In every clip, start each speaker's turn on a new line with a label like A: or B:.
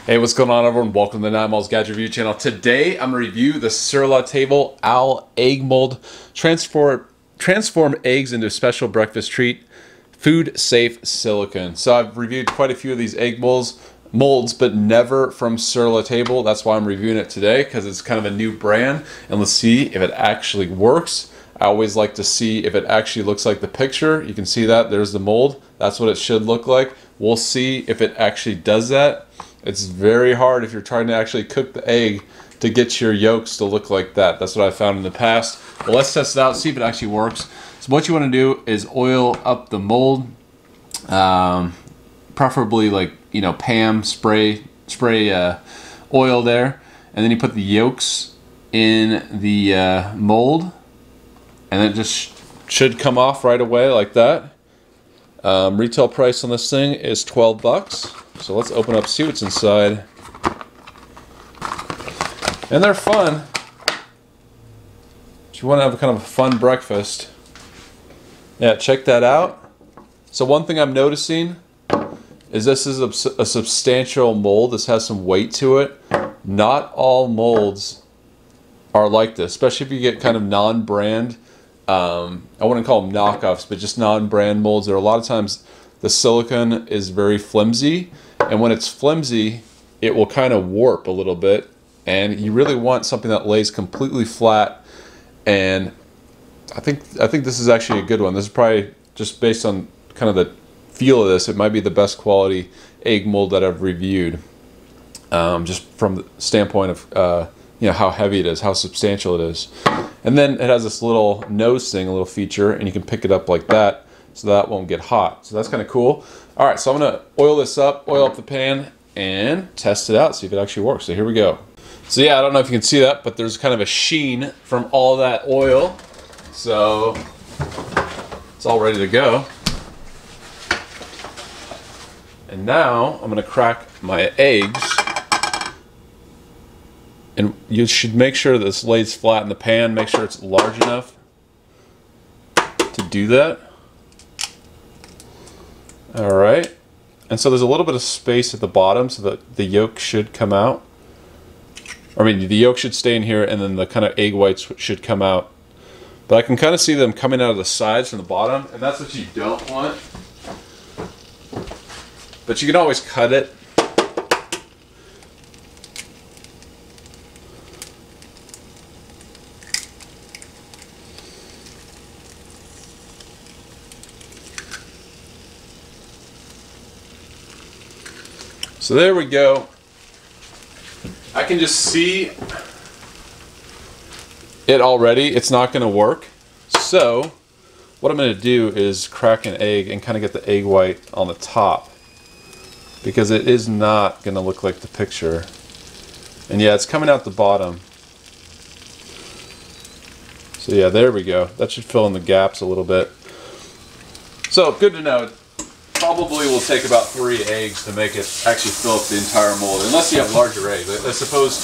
A: Hey, what's going on, everyone? Welcome to the 9Miles Gadget Review channel. Today, I'm going to review the Sur La Table Owl Egg Mold. Transform eggs into a special breakfast treat. Food safe silicone. So I've reviewed quite a few of these egg molds, but never from Sur La Table. That's why I'm reviewing it today, because it's kind of a new brand. And let's see if it actually works. I always like to see if it actually looks like the picture. You can see that. There's the mold. That's what it should look like. We'll see if it actually does that. It's very hard if you're trying to actually cook the egg to get your yolks to look like that. That's what I found in the past. Well, let's test it out, see if it actually works. So what you want to do is oil up the mold, preferably like, you know, Pam spray oil there, and then you put the yolks in the mold, and it just should come off right away like that. Retail price on this thing is 12 bucks. So let's open up, see what's inside. And they're fun. If you want to have kind of a fun breakfast. Yeah, check that out. So one thing I'm noticing is this is a substantial mold. This has some weight to it. Not all molds are like this, especially if you get kind of non-brand. I wouldn't call them knockoffs, but just non-brand molds. There are a lot of times the silicone is very flimsy, and when it's flimsy, it will kind of warp a little bit, and you really want something that lays completely flat. And I think this is actually a good one. This is probably, just based on kind of the feel of this, it might be the best quality egg mold that I've reviewed, just from the standpoint of you know, how heavy it is, how substantial it is. And then it has this little nose thing, a little feature, and you can pick it up like that, so that won't get hot. So that's kind of cool. All right, so I'm gonna oil this up, oil up the pan, and test it out, see if it actually works. So here we go. So yeah, I don't know if you can see that, but there's kind of a sheen from all that oil. So it's all ready to go. And now I'm gonna crack my eggs. And you should make sure this lays flat in the pan, make sure it's large enough to do that. All right, and so there's a little bit of space at the bottom so that the yolk should come out. I mean, the yolk should stay in here, and then the kind of egg whites should come out. But I can kind of see them coming out of the sides from the bottom, and that's what you don't want. But you can always cut it. So there we go. I can just see it already. It's not going to work. So what I'm going to do is crack an egg and kind of get the egg white on the top, because it is not going to look like the picture. And yeah, it's coming out the bottom. So yeah, there we go. That should fill in the gaps a little bit. So good to know. Probably will take about 3 eggs to make it actually fill up the entire mold, unless you have larger eggs. I suppose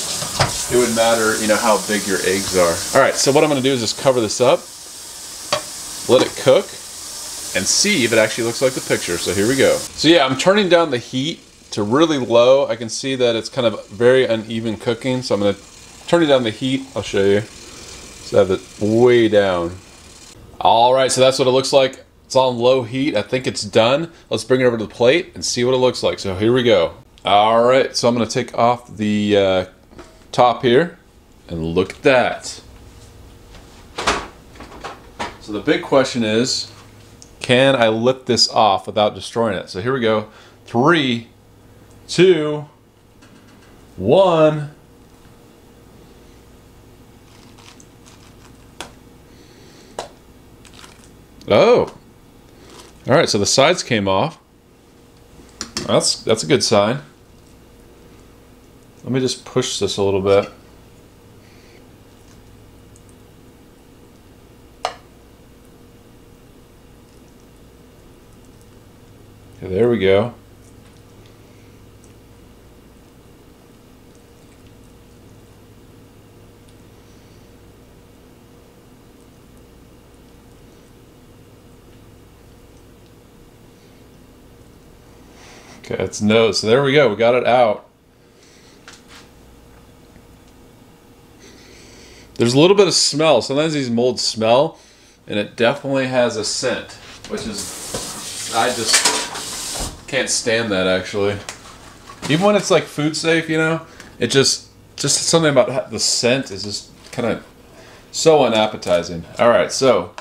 A: it would matter, you know, how big your eggs are. All right, so what I'm going to do is just cover this up, let it cook, and see if it actually looks like the picture. So here we go. So yeah, I'm turning down the heat to really low. I can see that it's kind of very uneven cooking, so I'm going to turn it down the heat. I'll show you. So I have it way down. All right, so that's what it looks like. It's on low heat. I think it's done. Let's bring it over to the plate and see what it looks like. So here we go. All right, so I'm going to take off the top here, and look at that. So the big question is, can I lift this off without destroying it? So here we go. 3, 2, 1. Oh. All right, so the sides came off. That's a good sign. Let me just push this a little bit. Okay, there we go. Okay, it's no. So there we go. We got it out. There's a little bit of smell. Sometimes these molds smell, and it definitely has a scent, which is, I just can't stand that actually. Even when it's like food safe, you know, it just something about the scent is just kind of so unappetizing. All right, so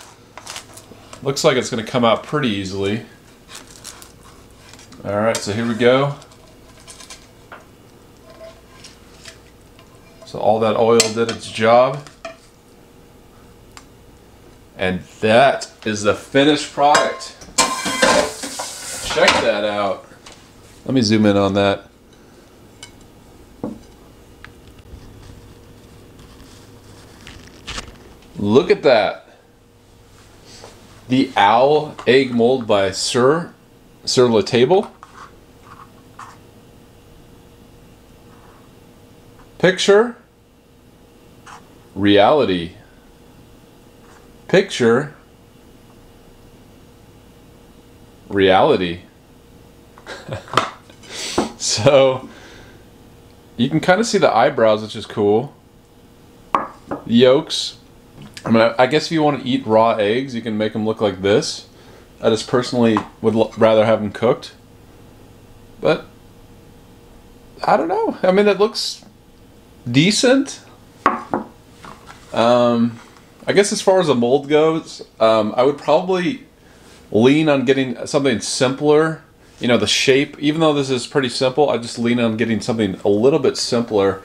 A: looks like it's going to come out pretty easily. All right, so here we go. So all that oil did its job. And that is the finished product. Check that out. Let me zoom in on that. Look at that. The owl egg mold by Sur La Table. Picture, reality. Picture, reality. So you can kind of see the eyebrows, which is cool. The yolks. I mean, I guess if you want to eat raw eggs, you can make them look like this. I just personally would rather have them cooked. But I don't know. I mean, it looks decent. I guess as far as the mold goes, I would probably lean on getting something simpler. You know, the shape, even though this is pretty simple, I just lean on getting something a little bit simpler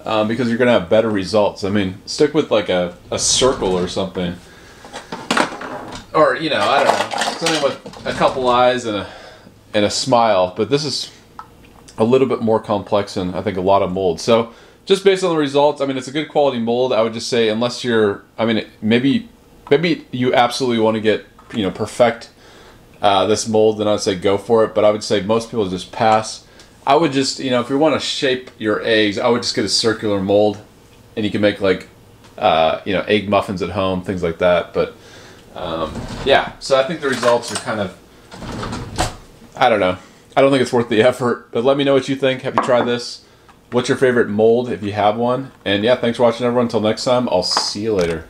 A: because you're going to have better results. I mean, stick with like a circle or something. Or, you know, I don't know, something with a couple eyes and a smile. But this is a little bit more complex than I think a lot of molds. So just based on the results, I mean, it's a good quality mold. I would just say, unless you're, I mean, maybe you absolutely want to get, you know, perfect this mold, then I'd say go for it. But I would say most people just pass. I would just, you know, if you want to shape your eggs, I would just get a circular mold, and you can make like, you know, egg muffins at home, things like that. But yeah, so I think the results are kind of, I don't know. I don't think it's worth the effort. But let me know what you think. Have you tried this? What's your favorite mold if you have one? And yeah, thanks for watching, everyone. Until next time, I'll see you later.